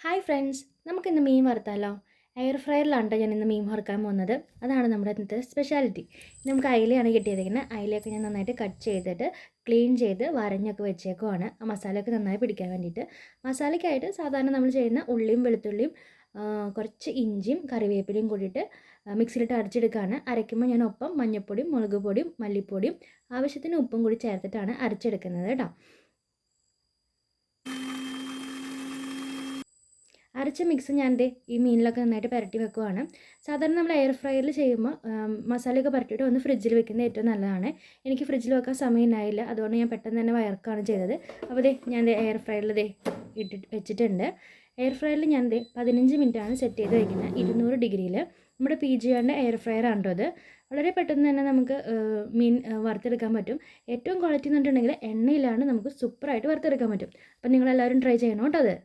Hi friends, നമുക്കിന്ന് മീൻ വറുത്താലോ? Air ഫ്രയറിലാണ് ഞാൻ ഇന്ന് മീൻ വറുക്കാൻ പോകുന്നത്. അതാണ് നമ്മുടെ ഇന്നത്തെ സ്പെഷ്യാലിറ്റി. നമുക്ക് അയിലയാണ് കിട്ടിയതിരിക്കുന്നത്. അയിലയൊക്കെ ഞാൻ നന്നായിട്ട് കട്ട് ചെയ്തിട്ട് ക്ലീൻ ചെയ്ത് വരഞ്ഞൊക്കെ വെച്ചേക്കുവാണ്. ആ മസാലയൊക്കെ നന്നായി പിടിക്കാൻ വേണ്ടിയിട്ട്. മസാലയ്ക്കായിട്ട് സാധാരണ നമ്മൾ ചെയ്യുന്ന ഉള്ളിയും വെളുത്തുള്ളിയും കുറച്ച് ഇഞ്ചിയും കറിവേപ്പിലയും കൂടിയിട്ട് മിക്സിയിലിട്ട് അരച്ചെടുക്കുകയാണ്. അരയ്ക്കുമ്പോൾ ഞാൻ ഒപ്പം മഞ്ഞൾപ്പൊടിയും മുളക് പൊടിയും മല്ലിപ്പൊടിയും ആവശ്യത്തിന് ഉപ്പും കൂടി ചേർത്തിട്ടാണ് അരച്ചെടുക്കുന്നത് കേട്ടോ. അരച്ച മിക്സ് ഞാൻ ഈ മീനിലൊക്കെ നന്നായിട്ട് പുരട്ടി വെക്കുവാണ്. സാധാരണ നമ്മൾ എയർ ഫ്രയറിൽ ചെയ്യുമ്പോൾ മസാലയൊക്കെ പുരട്ടിയിട്ട് ഒന്ന് ഫ്രിഡ്ജിൽ വെക്കുന്നത് ഏറ്റവും നല്ലതാണ്. എനിക്ക് ഫ്രിഡ്ജിൽ വെക്കാൻ സമയം ഉണ്ടായില്ല, അതുകൊണ്ട് ഞാൻ പെട്ടെന്ന് തന്നെ വയർക്കാണ് ചെയ്തത്. അപ്പോൾ ഞാൻ എയർ ഫ്രയറിൽ വെച്ചിട്ടുണ്ട്. എയർ ഫ്രയറിൽ ഞാൻ 15 മിനിറ്റാണ് സെറ്റ് ചെയ്ത് വയ്ക്കുന്നത്. 200 ഡിഗ്രിയിൽ. നമ്മുടെ PGR എയർ ഫ്രയർ ആണോ അത്. വളരെ പെട്ടെന്ന് തന്നെ നമുക്ക് മീൻ വറുത്തെടുക്കാൻ പറ്റും. ഏറ്റവും ക്വാളിറ്റി എന്ന് പറഞ്ഞിട്ടുണ്ടെങ്കിൽ എണ്ണയിലാണ് നമുക്ക് സൂപ്പറായിട്ട് വറുത്തെടുക്കാൻ പറ്റും. അപ്പോൾ നിങ്ങളെല്ലാവരും ട്രൈ ചെയ്യണം കേട്ടോ അത്.